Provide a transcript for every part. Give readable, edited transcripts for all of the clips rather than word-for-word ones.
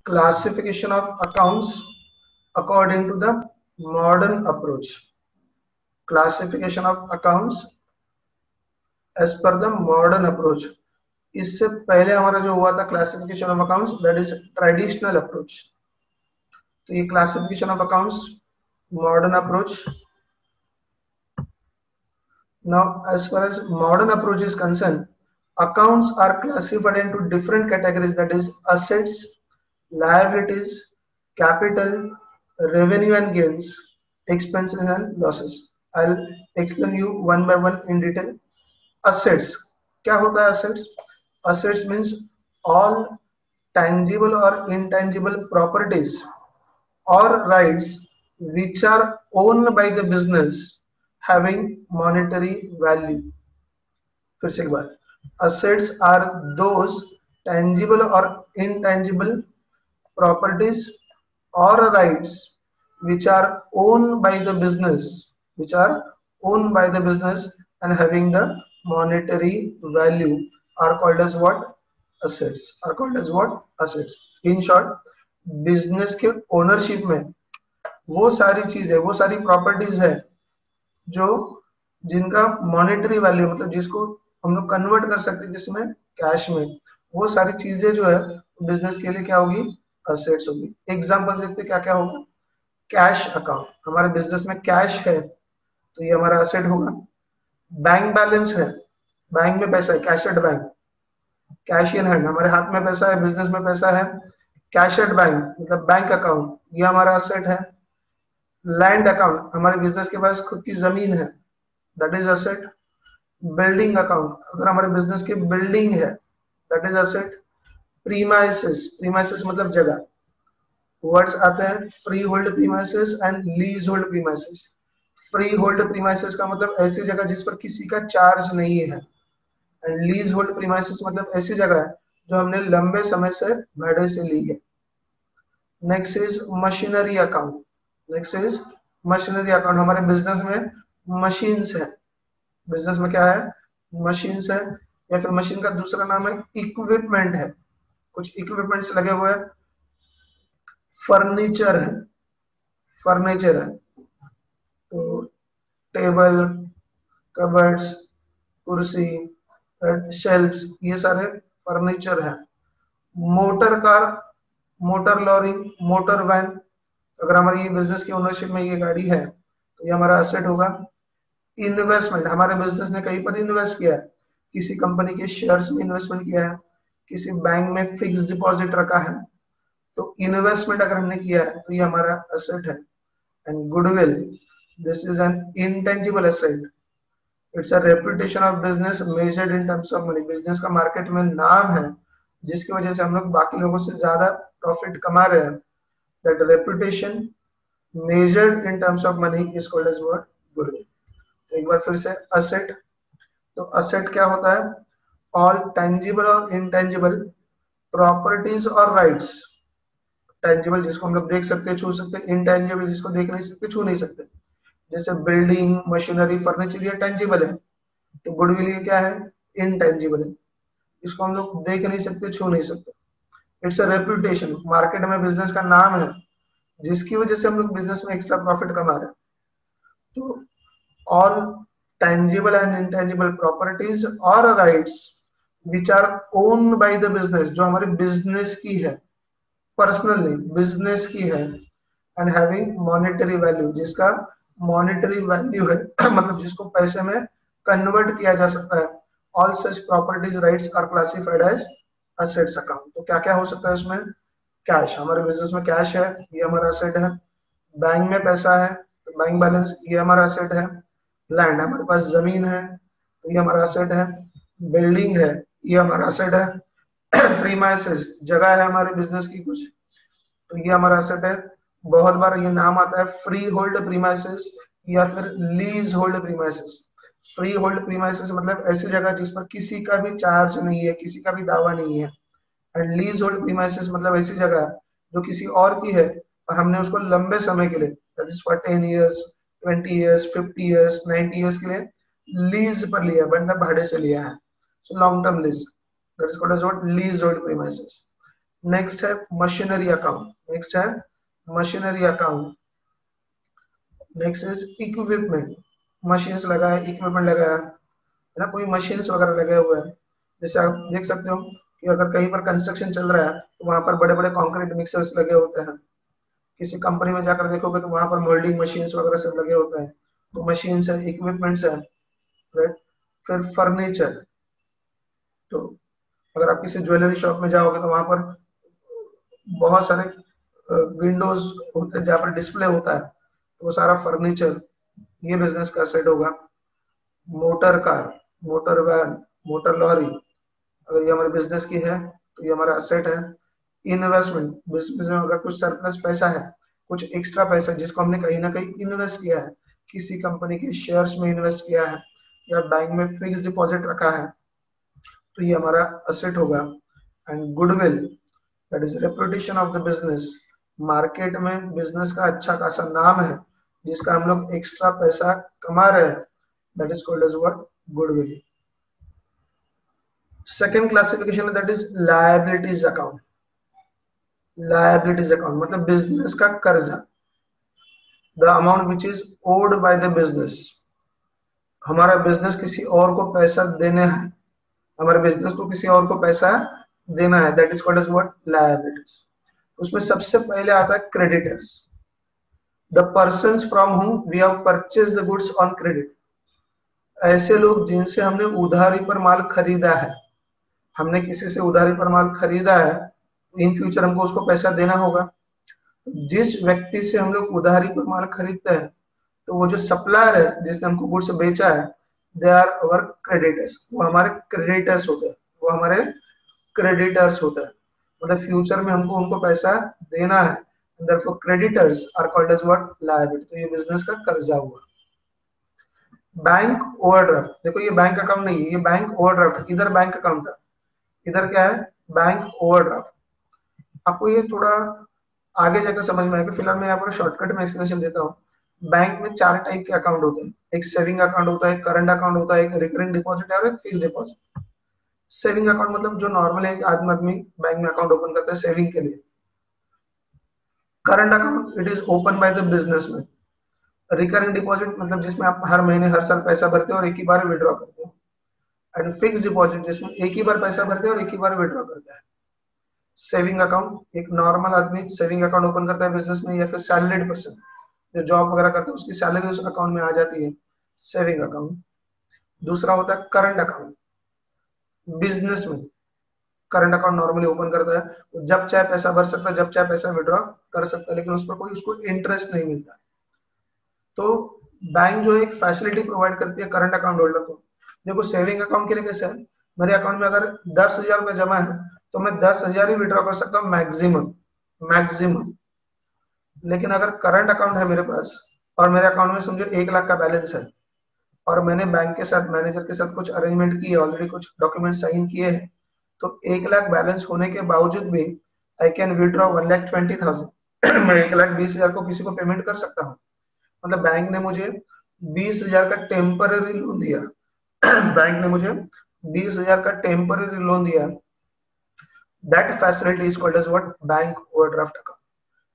Classification of accounts according to the modern approach. Classification of accounts as per the modern approach. इससे पहले हमारा जो हुआ था classification of accounts, that is traditional approach. तो ये classification of accounts modern approach. Now, as far as modern approach is concerned, accounts are classified into different categories, that is assets, liabilities, capital, revenue and gains, expenses and losses. I'll explain you one by one in detail. Assets, क्या होता है assets? Assets means all tangible or intangible properties or rights which are owned by the business having monetary value. फिर से एक बार, assets are those tangible or intangible properties or rights which are owned by the business and having the monetary value are called as what? Assets. In short, business के ownership में वो सारी चीजें, वो सारी प्रॉपर्टीज है जो जिनका मॉनेटरी वैल्यू, मतलब जिसको हम लोग कन्वर्ट कर सकते हैं जिसमें कैश में, वो सारी चीजें जो है बिजनेस के लिए क्या होगी? असेट्स होगी. एग्जांपल देखते क्या क्या होगा. कैश अकाउंट, हमारे बिजनेस में कैश है तो ये हमारा असेट होगा. बैंक बैलेंस है, बैंक में पैसा है, cash at bank, cash in hand, हमारे हाथ में पैसा है, बिजनेस में पैसा है, कैश एट बैंक मतलब बैंक अकाउंट, ये हमारा असेट है. लैंड अकाउंट, हमारे बिजनेस के पास खुद की जमीन है, that is asset. Building account, अगर हमारे बिजनेस की बिल्डिंग है, दैट इज असेट. प्रीमाइसेस मतलब जगह. वर्ड्स आते हैं free hold premises and lease hold premises. Free hold premises का मतलब ऐसी जगह जिस पर किसी का चार्ज नहीं है, एंड लीज होल्ड प्रीमाइसेस मतलब ऐसी जगह है जो हमने लंबे समय से भाड़े से ली है. Next is machinery account. हमारे बिजनेस में मशीन्स है, बिजनेस में क्या है? मशीन्स है, या फिर मशीन का दूसरा नाम है इक्विपमेंट है, कुछ इक्विपमेंट्स लगे हुए हैं. फर्नीचर है, तो टेबल, कबर्ड्स, कुर्सी, शेल्फ्स, ये सारे फर्नीचर है. Motor car, motor lorry, motor van, अगर हमारी बिजनेस की ओनरशिप में ये गाड़ी है तो ये हमारा एसेट होगा. इन्वेस्टमेंट, हमारे बिजनेस ने कहीं पर इन्वेस्ट किया है, किसी कंपनी के शेयर्स में इन्वेस्टमेंट किया है, किसी बैंक में फिक्स डिपॉजिट रखा है, तो इन्वेस्टमेंट अगर हमने किया है तो ये हमारा एसेट है. And goodwill, this is an intangible asset. It's a reputation of business measured in terms of money. Business का मार्केट में नाम है जिसकी वजह से हम लोग बाकी लोगों से ज्यादा प्रॉफिट कमा रहे हैं. That reputation measured in terms of money is called as what? Goodwill. एक बार फिर से असेट, तो असेट क्या होता है? ऑल टेंजिबल और इनटेंजिबल प्रॉपर्टीज और राइट्स. टेंजिबल जिसको हम लोग देख सकते हैं, छू सकते हैं. इनटेंजिबल जिसको देख नहीं सकते, छू नहीं सकते. जैसे बिल्डिंग, मशीनरी, फर्नीचर, ये टेंजिबल है. तो गुडविल ये क्या है? इनटेंजिबल है, इसको हम लोग देख नहीं सकते, छू नहीं सकते. इट्स अ रेपुटेशन, मार्केट में बिजनेस का नाम है जिसकी वजह से हम लोग बिजनेस में एक्स्ट्रा प्रॉफिट कमा रहे हैं. तो all tangible and intangible properties or rights which are owned by the business, जो हमारे बिजनेस की है, पर्सनली बिजनेस की है, and having monetary value, जिसका मॉनेटरी वैल्यू है मतलब जिसको पैसे में कन्वर्ट किया जा सकता है. all such properties rights are classified as assets account. तो क्या क्या हो सकता है इसमें? कैश, हमारे बिजनेस में कैश है, ये हमारा असेट है. बैंक में पैसा है तो बैंक बैलेंस, ये हमारा असेट है. लैंड, हमारे पास जमीन है तो ये हमारा असेट है. बिल्डिंग है, ये हमारा असेट है. प्रीमाइसेस, जगह है हमारे बिजनेस की कुछ, तो ये हमारा असेट है. बहुत बार ये नाम आता है फ्री होल्ड प्रीमाइसेस या फिर lease hold premises. Free hold premises मतलब ऐसी जगह जिस पर किसी का भी चार्ज नहीं है, किसी का भी दावा नहीं है. एंड लीज होल्ड प्रीमाइसेस मतलब ऐसी जगह जो किसी और की है और हमने उसको लंबे समय के लिए, that is for 10 years, 20 years, 50 years, 90 years के लिए लीज पर लिया, मतलब भाड़े से लिया है. So long term lease, that is called as what? Leasehold premises. Next है मशीनरी अकाउंट, नेक्स्ट है machinery account. Next is equipment, machines लगाया, इक्विपमेंट लगाया है ना, कोई मशीन्स वगैरह लगे हुए हैं। जैसे आप देख सकते हो कि अगर कहीं पर कंस्ट्रक्शन चल रहा है तो वहां पर बड़े बड़े कंक्रीट मिक्सर्स लगे होते हैं। किसी कंपनी में जाकर देखोगे तो वहां पर मोल्डिंग मशीन्स वगैरह सब लगे होते हैं। तो मशीन्स है, इक्विपमेंट्स है, राइट। फिर फर्नीचर, तो अगर आप किसी ज्वेलरी शॉप में जाओगे तो वहां पर बहुत सारे विंडोज होते हैं जहाँ पर डिस्प्ले होता है, तो वो सारा फर्नीचर, ये बिजनेस का सेट होगा। Motor car, motor van, motor lorry, अगर ये हमारे बिजनेस की है तो ये हमारा असेट है। इन्वेस्टमेंट, बिजनेस में अगर कुछ सरप्लस पैसा है, कुछ एक्स्ट्रा पैसा जिसको हमने कहीं ना कहीं इन्वेस्ट किया है, किसी कंपनी के शेयर्स में इन्वेस्ट किया है या बैंक में फिक्स डिपॉजिट रखा है, तो ये हमारा असेट होगा। And goodwill, that is reputation of the business, market में बिजनेस का अच्छा खासा नाम है जिसका हम लोग एक्स्ट्रा पैसा कमा रहे हैं, that is called as what, goodwill. Second classification है that is liabilities account. Liabilities account मतलब बिजनेस का कर्जा, the amount which is owed by the business. हमारा बिजनेस किसी और को पैसा देने है, हमारे बिजनेस को किसी और को पैसा देना है, that is called as what, liabilities. उसमें सबसे पहले आता है creditors, the persons from whom we have purchase the goods on credit. ऐसे लोग जिनसे हमने उधारी पर माल खरीदा है, हमने किसी से उधारी पर माल खरीदा है, इन फ्यूचर हमको उसको पैसा देना होगा। जिस व्यक्ति से हम लोग उधारी पर माल खरीदते हैं, तो वो जो सप्लायर है जिसने हमको गुड्स बेचा है, दे आर अवर क्रेडिटर्स, वो हमारे क्रेडिटर्स होते हैं, वो हमारे क्रेडिटर्स होते हैं। मतलब फ्यूचर में हमको उनको पैसा देना है, therefore creditors are called as what, liability। तो ये बिजनेस का कर्जा हुआ। बैंक ओवरड्राफ्ट, देखो ये बैंक अकाउंट नहीं है, ये बैंक ओवरड्राफ्ट, इधर बैंक अकाउंट था, इधर क्या है, बैंक ओवरड्राफ्ट। आपको ये थोड़ा आगे जाकर समझ में आएगा, फिलहाल मैं यहाँ पर शॉर्टकट में एक्सप्लेनेशन देता हूँ। बैंक में चार टाइप के अकाउंट होते हैं, एक सेविंग अकाउंट होता है, एक करंट अकाउंट होता है, एक रिकरिंग डिपॉजिट है और एक फिक्स डिपॉजिट। सेविंग अकाउंट मतलब जो नॉर्मल एक आदमी बैंक में अकाउंट ओपन करता है सेविंग के लिए। Current account it is open by the businessman. Recurring deposit मतलब जिसमें आप हर महीने हर साल पैसा भरते हो और एक ही बार विड्रॉ करते हो। एंड फिक्स डिपॉजिट जिसमें एक ही बार पैसा भरते हैं और एक ही बार विड्रॉ करते हैं। सेविंग अकाउंट, एक नॉर्मल आदमी सेविंग अकाउंट ओपन करता है बिजनेस में, या फिर सैलरीड पर्सन जो जॉब वगैरह करता है उसकी सैलरी उस अकाउंट में आ जाती है, सेविंग अकाउंट। दूसरा होता है करंट अकाउंट, बिजनेस में करंट अकाउंट नॉर्मली ओपन करता है, जब चाहे पैसा भर सकता है, जब चाहे पैसा विड्रॉ कर सकता है, लेकिन उस पर कोई उसको इंटरेस्ट नहीं मिलता। तो बैंक जो एक फैसिलिटी प्रोवाइड करती है करंट अकाउंट होल्डर को। देखो सेविंग अकाउंट के लिए कैसे है, मेरे अकाउंट में अगर 10,000 रुपए जमा है तो मैं 10,000 ही विड्रॉ कर सकता हूँ मैक्सिमम, मैक्सिमम। लेकिन अगर करंट अकाउंट है मेरे पास और मेरे अकाउंट में समझो 1 लाख का बैलेंस है, और मैंने बैंक के साथ मैनेजर के साथ कुछ अरेंजमेंट किए, ऑलरेडी कुछ डॉक्यूमेंट साइन किए हैं, तो 1 लाख बैलेंस होने के बावजूद भी आई कैन विड्रॉ 1,20,000 मैं 1,20,000 को किसी को पेमेंट कर सकता हूँ। मतलब बैंक ने मुझे 20,000 का टेम्पररी लोन दिया बैंक ने मुझे 20,000 का टेम्पररी लोन दिया। That facility is called as what, bank overdraft account.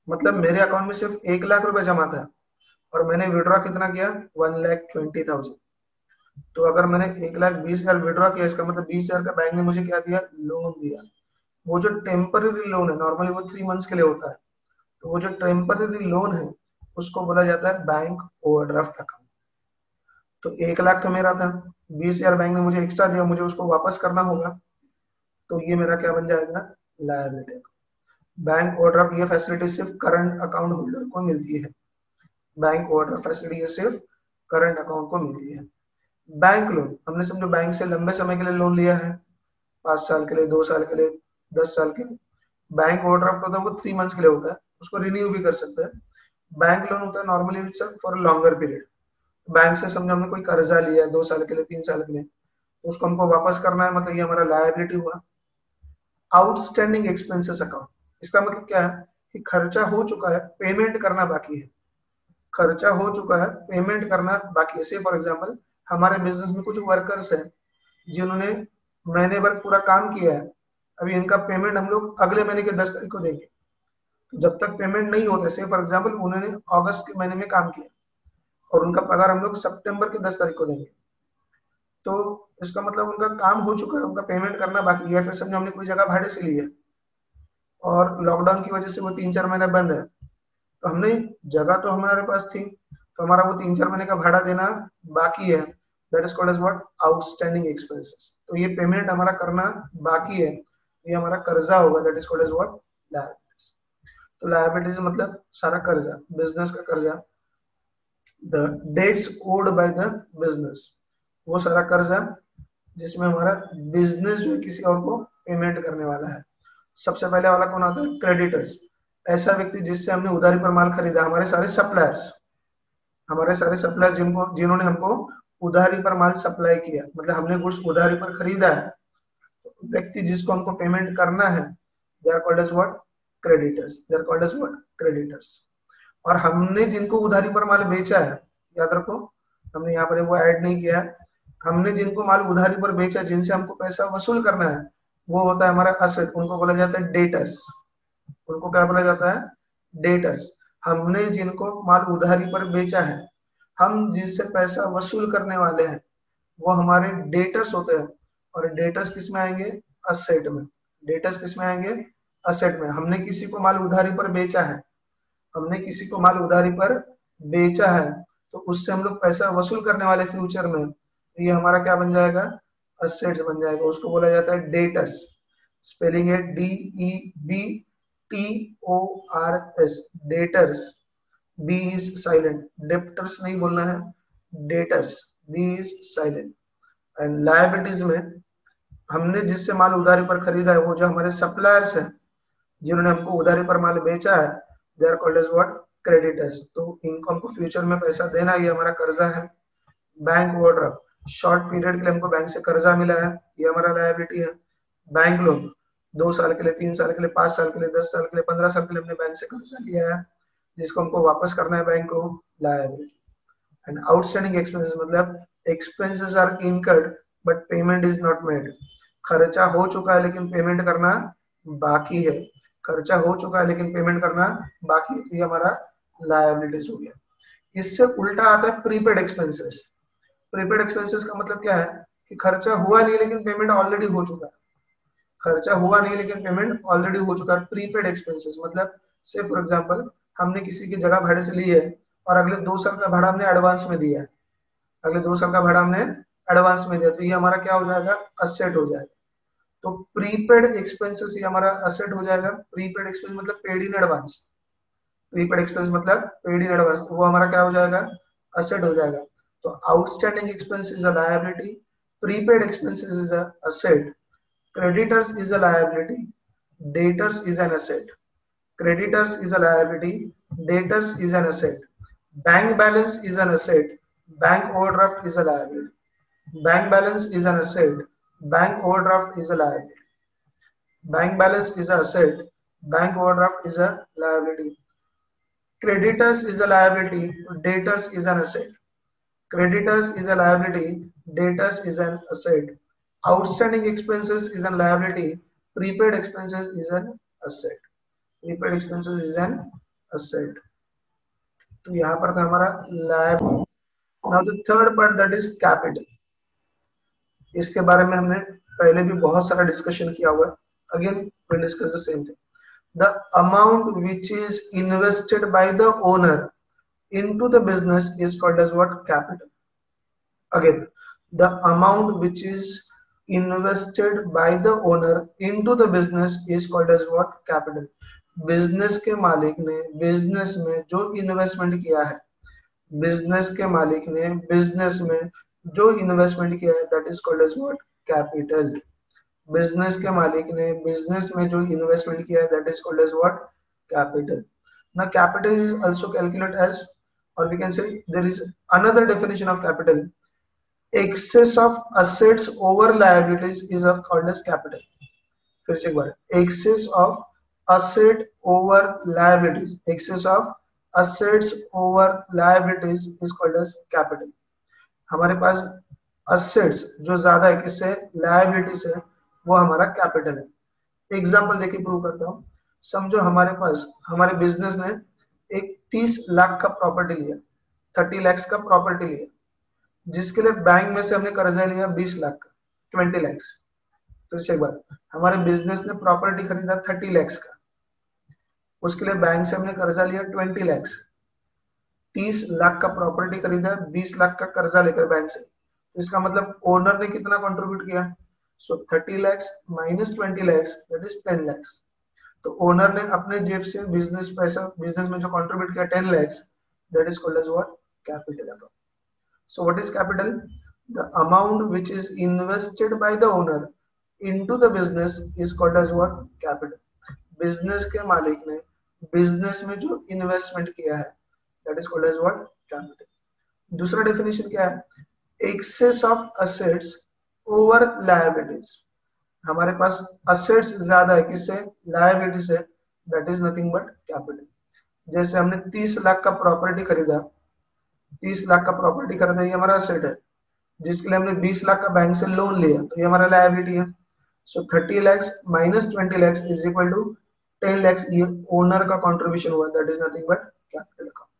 मतलब मेरे अकाउंट में सिर्फ 1 लाख रुपए जमा था और मैंने विड्रॉ कितना किया, 1,20,000। तो अगर मैंने 1,20,000 विड्रॉ किया, इसका मतलब 20,000 का बैंक ने मुझे क्या दिया, लोन दिया। वो जो टेम्पररी लोन है नॉर्मली वो 3 मंथ्स के लिए होता है, तो वो जो टेम्पररी लोन है उसको बोला जाता है बैंक ओवरड्राफ्ट अकाउंट। तो 1 लाख तो मेरा था, 20,000 बैंक ने मुझे एक्स्ट्रा दिया, मुझे उसको वापस करना होगा, तो ये मेरा क्या बन जाएगा, लायबिलिटी। बैंक ओवरड्राफ्ट ये फैसिलिटी सिर्फ करंट अकाउंट होल्डर को मिलती है, बैंक ओवरड्राफ्ट फैसिलिटी ये सिर्फ करंट अकाउंट को मिलती है। बैंक लोन, हमने समझो बैंक से लंबे समय के लिए लोन लिया है, 5 साल के लिए, 2 साल के लिए, 10 साल के लिए। बैंक ओवरड्राफ्ट होता है वो 3 मंथ्स के लिए होता है, उसको रिन्यू भी कर सकते हैं। बैंक लोन होता है normally for longer period. Bank से समझो हमने कोई कर्जा लिया है 2 साल के लिए, 3 साल के लिए, तो उसको हमको वापस करना है, मतलब ये हमारा लायबिलिटी हुआ। आउटस्टैंडिंग एक्सपेंसेस अकाउंट, इसका मतलब क्या है कि खर्चा हो चुका है, पेमेंट करना बाकी है। खर्चा हो चुका है, पेमेंट करना बाकी है। से फॉर एग्जांपल हमारे बिजनेस में कुछ वर्कर्स हैं जिन्होंने महीने भर पूरा काम किया है, अभी इनका पेमेंट हम लोग अगले महीने के 10 तारीख को देंगे। जब तक पेमेंट नहीं होते, से फॉर एग्जाम्पल उन्होंने अगस्त के महीने में काम किया और उनका पगार हम लोग सितंबर के 10 तारीख को देंगे, तो इसका मतलब उनका काम हो चुका है, उनका पेमेंट करना बाकी है। फिर समझो हमने कोई जगह भाड़े से ली है और लॉकडाउन की वजह से वो 3-4 महीना बंद है, तो हमने जगह तो हमारे पास थी, तो हमारा वो 3-4 महीने का भाड़ा देना बाकी है, that is called as what, outstanding expenses. तो ये पेमेंट हमारा करना बाकी है, ये हमारा कर्जा होगा, that is called as what, liabilities. तो लायबिलिटीज मतलब सारा कर्जा, बिजनेस का कर्जा, the debts owed by the business, वो सारा कर्जा जिसमें हमारा बिजनेस जो है किसी और को पेमेंट करने वाला है। सबसे पहले वाला कौन आता है, क्रेडिटर्स, ऐसा व्यक्ति जिससे हमने उधारी पर माल खरीदा, हमारे सारे सप्लायर्स, हमारे सारे सप्लायर्स जिन्होंने हमको उधारी पर माल सप्लाई किया, मतलब हमने गुड्स उधारी पर खरीदा है, व्यक्ति जिसको हमको पेमेंट करना है, they are called as what, creditors, they are called as what, creditors. और हमने जिनको उधारी पर माल बेचा है, याद रखो हमने यहाँ पर वो ऐड नहीं किया है, हमने जिनको माल उधारी पर बेचा, जिनसे हमको पैसा वसूल करना है, वो होता है हमारा असेट, उनको बोला जाता है डेटर्स, उनको क्या बोला जाता है, डेटर्स। हमने जिनको माल उधारी पर बेचा है, हम जिससे पैसा वसूल करने वाले हैं, वो हमारे डेटर्स होते हैं। और डेटर्स किस में आएंगे, असेट में। डेटर्स किस में आएंगे, असेट में। हमने किसी को माल उधारी पर बेचा है, हमने किसी को माल उधारी पर बेचा है, तो उससे हम लोग पैसा वसूल करने वाले फ्यूचर में, तो ये हमारा क्या बन जाएगा, असेट्स बन जाएगा, उसको बोला जाता है डेटर्स। स्पेलिंग है DEBTORS, debtors, B is silent, deptors नहीं बोलना है, debtors, B is silent. And liabilities में हमने जिससे माल उधारी पर खरीदा है, वो जो हमारे सप्लायर्स हैं, जिन्होंने हमको उधारी पर माल बेचा है, they are called as what, creditors. तो इनको हमको फ्यूचर में पैसा देना, ये हमारा कर्जा है। बैंक ओवरड्राफ्ट, शॉर्ट पीरियड के लिए हमको बैंक से कर्जा मिला है, ये हमारा लायबिलिटी है। बैंक लोन, 2 साल के लिए, 3 साल के लिए, 5 साल के लिए, 10 साल के लिए, 15 साल के लिए हमने बैंक से कर्जा लिया है, जिसको हमको वापस करना है बैंक को, लायबिलिटी। एंड आउटस्टैंडिंग एक्सपेंसेस मतलब expenses are incurred but payment is not made, खर्चा हो चुका है लेकिन पेमेंट करना बाकी है, खर्चा हो चुका है लेकिन पेमेंट करना बाकी है, तो ये हमारा लायबिलिटीज हो गया। इससे उल्टा आता है प्रीपेड एक्सपेंसेस। प्रीपेड एक्सपेंसेस का मतलब क्या है कि खर्चा हुआ नहीं लेकिन पेमेंट ऑलरेडी हो चुका है, खर्चा हुआ नहीं लेकिन पेमेंट ऑलरेडी हो चुका है। प्रीपेड एक्सपेंसेस मतलब, से फॉर एग्जांपल हमने किसी की जगह भाड़े से ली है और अगले 2 साल का भाड़ा हमने एडवांस में दिया है, अगले 2 साल का भाड़ा हमने एडवांस में दिया, तो ये हमारा क्या हो जाएगा, असेट हो जाएगा। तो प्रीपेड एक्सपेंसेस ये हमारा असेट हो जाएगा। प्रीपेड एक्सपेंस मतलब paid in advance, prepaid expense मतलब पेड इन एडवांस, वो हमारा क्या हो जाएगा, असेट हो जाएगा। तो outstanding expense is a liability, prepaid expenses is a asset, creditors is a liability, debtors is an asset, creditors is a liability, debtors is an asset, bank balance is an asset, bank overdraft is a liability, bank balance is an asset, bank overdraft is a liability, bank balance is an asset, bank overdraft is a liability, creditors is a liability, debtors is an asset, creditors is a liability, debtors is an asset, outstanding expenses is an liability, prepaid expenses is an asset, prepaid expenses is an asset। तो यहाँ पर था हमारा लायब। Now the third part that is capital, इसके बारे में हमने पहले भी बहुत सारा डिस्कशन किया हुआ है, again will discuss the same thing. The amount which is invested by the owner into the business is called as what, capital। Again, the amount which is invested by the owner into the business is called as what, capital। Business के मालिक ने business में जो investment किया है, business के मालिक ने बिजनेस में जो इन्वेस्टमेंट किया है, that is called as what, capital. Business के मालिक ने बिजनेस में जो इन्वेस्टमेंट किया है, that is called as what, capital. Now capital is also calculated as, or we can say there is another definition of capital, excess of assets over liabilities is called as capital। फिर से एक बार, excess of asset over liabilities, excess of assets over liabilities is called as capital। हमारे पास assets जो ज्यादा है किससे, liability से, वो हमारा capital है। एग्जाम्पल देके प्रूव करता हूँ। समझो हमारे पास हमारे बिजनेस ने एक 30 लाख का प्रॉपर्टी लिया, 30 lakhs का प्रॉपर्टी लिया, जिसके लिए बैंक में से हमने कर्जा लिया 20 लाख का, 20 lakhs। फिर से एक बार, हमारे बिजनेस ने प्रॉपर्टी खरीदा 30 lakhs का, उसके लिए बैंक से हमने कर्जा लिया 20 lakhs। 30 लाख का प्रॉपर्टी खरीदा, 20 लाख का कर्जा लेकर बैंक से, तो इसका मतलब ओनर ने कितना कंट्रीब्यूट किया? सो 30 lakhs minus 20 lakhs that is 10 lakhs। तो ओनर ने अपने जेब से बिजनेस में जो कंट्रीब्यूट किया 10 lakhs, that is called as what? Capital account. So what is capital? The amount which is invested by the owner into the business is called as what? Capital. Business के मालिक ने business में जो investment किया है that is called as what? Capital. दूसरा definition क्या है? Excess of assets over liabilities. हमारे पास असेट्स ज्यादा है, किससे? लायबिलिटी से, that is nothing but capital. जैसे हमने 30 लाख का प्रॉपर्टी खरीदा, 30 लाख का प्रॉपर्टी खरीदा, ये हमारा असेट है, जिसके लिए हमने 20 लाख का बैंक से लोन लिया, तो ये हमारा लायबिलिटी है। So 30 lakhs minus 20 lakhs is equal to 10 lakhs, ये ओनर का कंट्रीब्यूशन हुआ, that is nothing but capital account.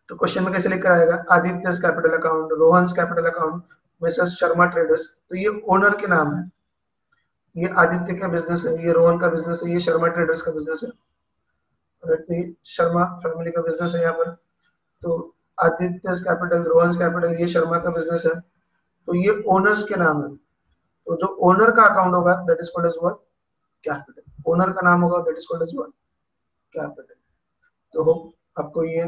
तो क्वेश्चन में कैसे लिखकर आएगा? Aditya's capital account, Rohan's capital account, Mrs Sharma traders. तो ये ओनर के नाम है, ये आदित्य का बिजनेस है, ये रोहन का बिजनेस है, ये शर्मा ट्रेडर्स का बिजनेस है, ये शर्मा फैमिली का बिजनेस है यहाँ पर। तो आदित्य's कैपिटल, रोहन्स कैपिटल, ये शर्मा का बिजनेस है, तो ये ओनर्स के नाम है। तो जो ओनर का अकाउंट होगा that is called as what? Capital. Owner का नाम होगा that is called as what? Capital. तो होप आपको ये।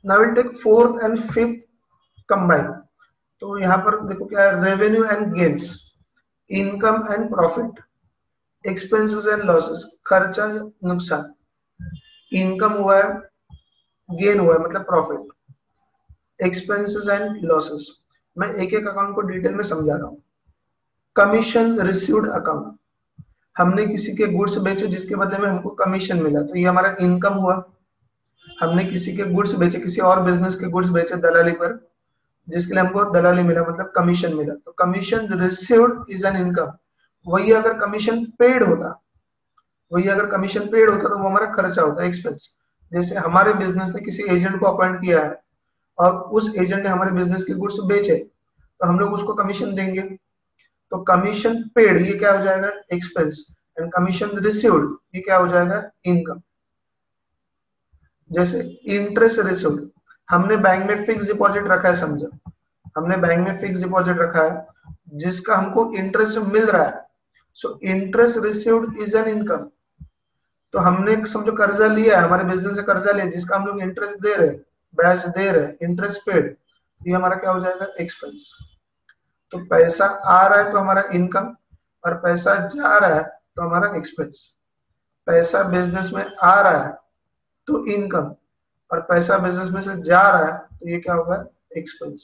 Now will take fourth and fifth combine. तो यहाँ पर देखो क्या है? Revenue and gains, income and profit, expenses and losses, खर्चा नुकसान, इनकम हुआ है, गेन हुआ है मतलब प्रॉफिट, एक्सपेंसेस एंड लॉसेस। मैं एक एक अकाउंट को डिटेल में समझा रहा हूँ। कमीशन रिसीव्ड अकाउंट, हमने किसी के गुड्स बेचे जिसके बदले में हमको कमीशन मिला, तो ये हमारा इनकम हुआ। हमने किसी के गुड्स बेचे, किसी और बिजनेस के गुड्स बेचे दलाली पर, जिसके लिए हमको दलाली मिला मतलब कमीशन मिला, तो commission received is an income. वही अगर कमीशन पेड होता, तो वो हमारा खर्चा होता है, एक्सपेंस। जैसे हमारे बिजनेस ने किसी एजेंट को अपॉइंट किया है और उस एजेंट ने हमारे बिजनेस के गुड्स बेचे, तो हम लोग उसको कमीशन देंगे। तो कमीशन पेड ये क्या हो जाएगा? एक्सपेंस। एंड कमीशन रिसीव्ड ये क्या हो जाएगा? इनकम। जैसे इंटरेस्ट रिसीव्ड, हमने बैंक में फिक्स डिपॉजिट रखा है, समझो हमने बैंक में फिक्स डिपॉजिट रखा है जिसका हमको इंटरेस्ट मिल रहा है, so interest received is an income. तो हमने समझो कर्जा लिया है, हमारे बिजनेस से कर्जा लिया जिसका हम लोग इंटरेस्ट दे रहे, ब्याज दे रहे, इंटरेस्ट पेड, ये हमारा क्या हो जाएगा? एक्सपेंस। तो पैसा आ रहा है तो हमारा इनकम, और पैसा जा रहा है तो हमारा एक्सपेंस। पैसा बिजनेस में आ रहा है तो इनकम, और पैसा बिजनेस में से जा रहा है तो ये क्या होगा? एक्सपेंस।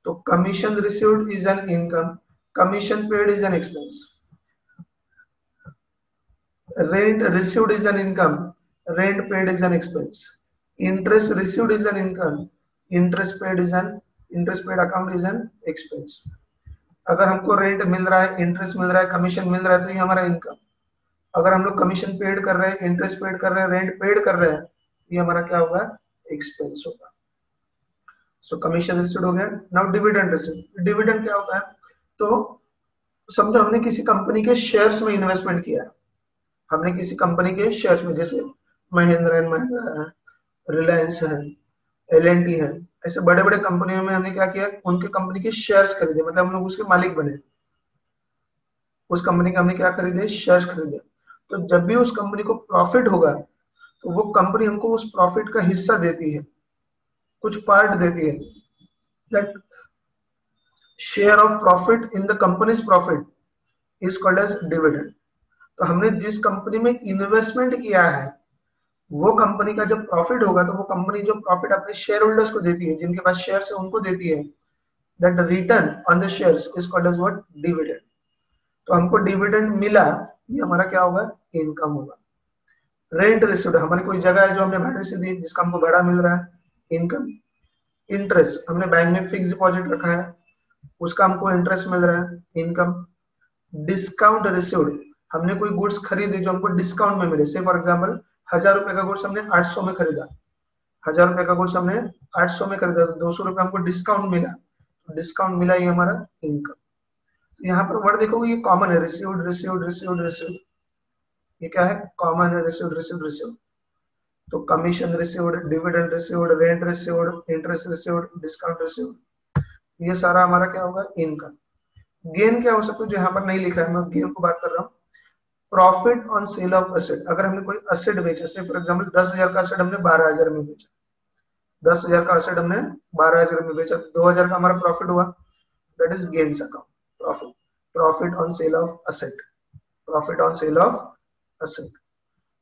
तो commission received is an income, commission paid is an expense, rent received is an income, rent paid is an expense, interest received is an income, interest paid account is an expense. अगर हमको rent मिल रहा है, interest मिल रहा है, commission मिल रहा है, तो ये हमारा इनकम। अगर हम लोग कमीशन पेड कर रहे हैं, इंटरेस्ट पेड कर रहे हैं, रेंट पेड कर रहे हैं, ये हमारा क्या होगा? एक्सपेंस होगा। सो कमीशन रिसीव्ड हो गया। Now dividend received. डिविडेंड क्या होता है? तो समझो हमने किसी कंपनी के शेयर्स में इन्वेस्टमेंट किया है, हमने किसी कंपनी के शेयर्स में, जैसे महिंद्रा एंड महिंद्रा है, रिलायंस है, L&T है, ऐसे बड़े बड़े कंपनियों में हमने क्या किया? उनके कंपनी के शेयर्स खरीदे, मतलब हम लोग उसके मालिक बने, उस कंपनी के हमने क्या खरीदे? शेयर्स खरीदे। तो जब भी उस कंपनी को प्रॉफिट होगा तो वो कंपनी हमको उस प्रॉफिट का हिस्सा देती है, कुछ पार्ट देती है, that share of profit in the company's profit is called as dividend. तो हमने जिस कंपनी में इन्वेस्टमेंट किया है वो कंपनी का जब प्रॉफिट होगा तो वो कंपनी जो प्रॉफिट अपने शेयर होल्डर्स को देती है, जिनके पास शेयर्स है उनको देती है, that return on the shares is called as what? Dividend. तो हमको डिविडेंड मिला, ये हमारा क्या होगा? इनकम होगा। रेंट रिसीव्ड, हमारी कोई जगह है जो हमने भाड़े से दी जिसका हमको भाड़ा मिल रहा है, इनकम। इंटरेस्ट, हमने बैंक में फिक्स डिपॉजिट रखा है, उसका हमको इंटरेस्ट मिल रहा है, इनकम। डिस्काउंट रिसीव्ड, हमने कोई गुड्स खरीदे जो हमको डिस्काउंट में मिले, से फॉर एग्जांपल 1000 रुपए का गुड्स हमने 800 में खरीदा, 1000 रुपए का गुड्स हमने 800 में खरीदा, तो 200 रुपए हमको डिस्काउंट मिला, डिस्काउंट मिला, ये हमारा इनकम। तो यहाँ पर वर्ड देखोगे ये कॉमन है, रिसीव्ड रिसीव्ड रिसीव्ड रिसीव्ड, ये क्या है, कॉमन है, रिसीव्ड रिसीव्ड रिसीव्ड। तो commission received, dividend received, rent received, interest received, discount received, ये सारा हमारा क्या होगा, इनकम। गेन क्या हो सकता है जो यहाँ पर नहीं लिखा है, मैं गेन को बात कर रहा हूँ। Profit on sale of asset, अगर हमने कोई असेट बेचा, से फॉर एग्जांपल 10,000 का असेट हमने 12,000 में बेचा, 10,000 का असेट हमने 12,000 में बेचा, 2,000 का हमारा प्रॉफिट हुआ, that is gains account, profit, profit on sale of asset, profit on sale of asset.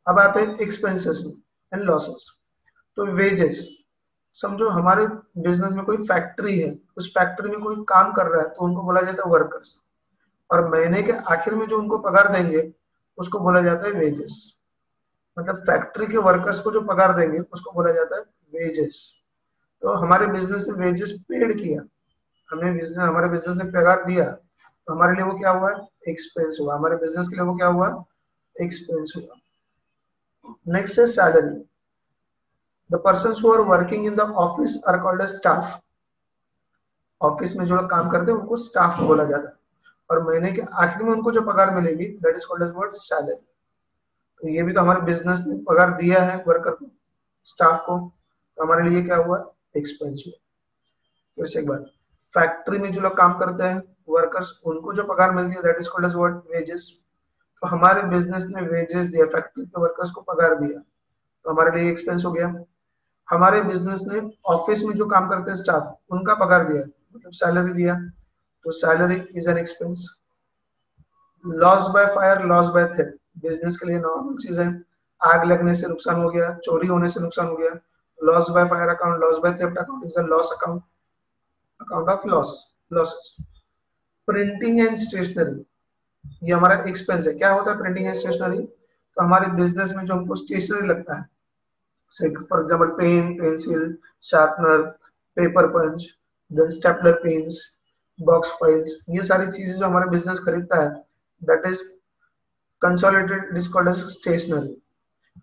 अब आते हैं एक्सपेंसेस में एंड लॉसेस। तो वेजेस, समझो हमारे बिजनेस में कोई फैक्ट्री है, उस फैक्ट्री में कोई काम कर रहा है तो उनको बोला जाता है वर्कर्स, और महीने के आखिर में जो उनको पगार देंगे उसको बोला जाता है वेजेस। मतलब फैक्ट्री के वर्कर्स को जो पगार देंगे उसको बोला जाता है वेजेस। तो हमारे बिजनेस ने वेजेस पेड किया, हमने बिजनेस, हमारे बिजनेस ने पगार दिया, तो हमारे लिए वो क्या हुआ, एक्सपेंस हुआ, हमारे बिजनेस के लिए वो क्या हुआ, एक्सपेंस हुआ। नेक्स्ट है salary. The persons who are working in the office are called as staff. Office में जो लोग काम करते हैं उनको स्टाफ बोला जाता है, और महीने के आखिर में उनको जो पगार मिलेगी that is called as what, salary. तो ये भी तो हमारे बिजनेस ने पगार दिया है वर्कर को, स्टाफ को, तो हमारे लिए क्या हुआ, एक्सपेंस हुआ। फिर से एक बार, फैक्ट्री में जो लोग काम करते हैं वर्कर्स, उनको जो पगार मिलती है that is called as what, wages. तो हमारे बिजनेस ने वेजेस दिया, फैक्ट्री के वर्कर्स को पगार दिया, तो हमारे लिए एक्सपेंस हो गया। हमारे बिजनेस ने ऑफिस में जो काम करते हैं स्टाफ, उनका पगार दिया, मतलब सैलरी दिया, तो salary is an expense. Loss by fire, loss by theft, business के लिए नॉर्मल चीज है, आग लगने से नुकसान हो गया, चोरी होने से नुकसान हो गया, loss by fire account, loss by theft account is a loss account, account of loss, losses. Printing and stationery, ये हमारा एक्सपेंस है। क्या होता है प्रिंटिंग एंड स्टेशनरी, तो हमारे बिजनेस में जो हमको स्टेशनरी लगता है, for example pen, pencil, sharpener, paper punch, then stapler pens, box files, ये सारी चीजें जो हमारा बिजनेस खरीदता है that is consolidated, it is called as stationery.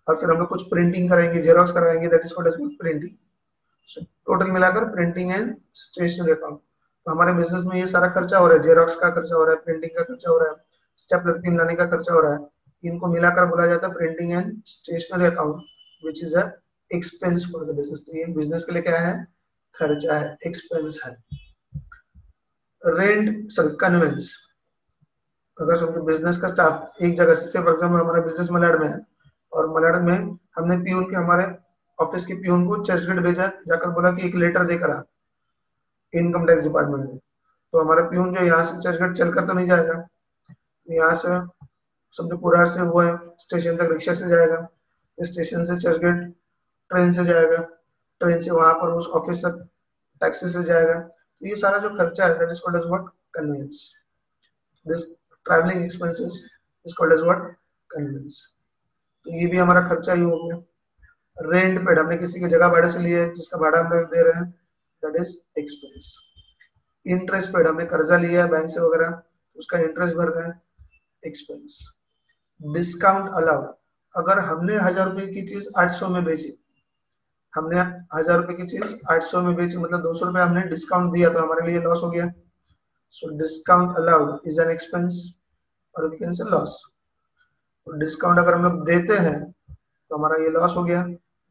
और फिर हम लोग कुछ प्रिंटिंग करेंगे, जेरोक्स कराएंगे, that is called as printing. Total मिलाकर प्रिंटिंग एंड स्टेशनरी अकाउंट। तो हमारे बिजनेस में ये सारा खर्चा हो रहा है, जेरोक्स का खर्चा हो रहा है, प्रिंटिंग का खर्चा हो रहा है, स्टेपलर पिन लाने का खर्चा हो रहा है, इनको मिलाकर बोला जाता है printing and stationery account, which is a expense for the business. तो ये बिजनेस के लिए क्या है, खर्चा है, एक्सपेंस है। रेंट, सॉरी कन्वेंस, अगर समझो बिजनेस का स्टाफ एक जगह से, फॉर एग्जांपल हमारा बिजनेस मलाड में है, और मलाड में हमने प्यून के, हमारे ऑफिस के प्यून को चर्चगेट भेजा, जाकर बोला कि एक लेटर देकर आ इनकम टैक्स डिपार्टमेंट में। तो हमारा प्यून जो यहाँ से चर्चगेट चलकर तो नहीं जाएगा, यहाँ से समझो पुरार से वो है स्टेशन तक रिक्शा से जाएगा, स्टेशन से चर्चगेट ट्रेन से जाएगा, ट्रेन से वहां पर उस ऑफिस तक टैक्सी से जाएगा। तो ये सारा जो खर्चा है that is called as what, conveyance. This travelling expenses is called as what, conveyance. तो ये भी हमारा खर्चा ही हो गया। रेंट पेड, हमने किसी की जगह भाड़े से लिया है, जिसका भाड़ा हम लोग दे रहे हैं, that is expense. Interest paid, हमने कर्जा लिया है बैंक से वगैरह, उसका इंटरेस्ट भर रहे हैं, एक्सपेंस। डिस्काउंट अलाउड, अगर हमने 1000 रुपए की चीज 800 में बेची, हमने 1000 रुपए की चीज 800 में बेची, मतलब 200 रुपए हमने डिस्काउंट दिया, तो हमारे लिए लॉस हो गया। So discount allowed is an expense और वी कैन से लॉस। तो डिस्काउंट अगर हम लोग देते हैं तो हमारा ये लॉस हो गया,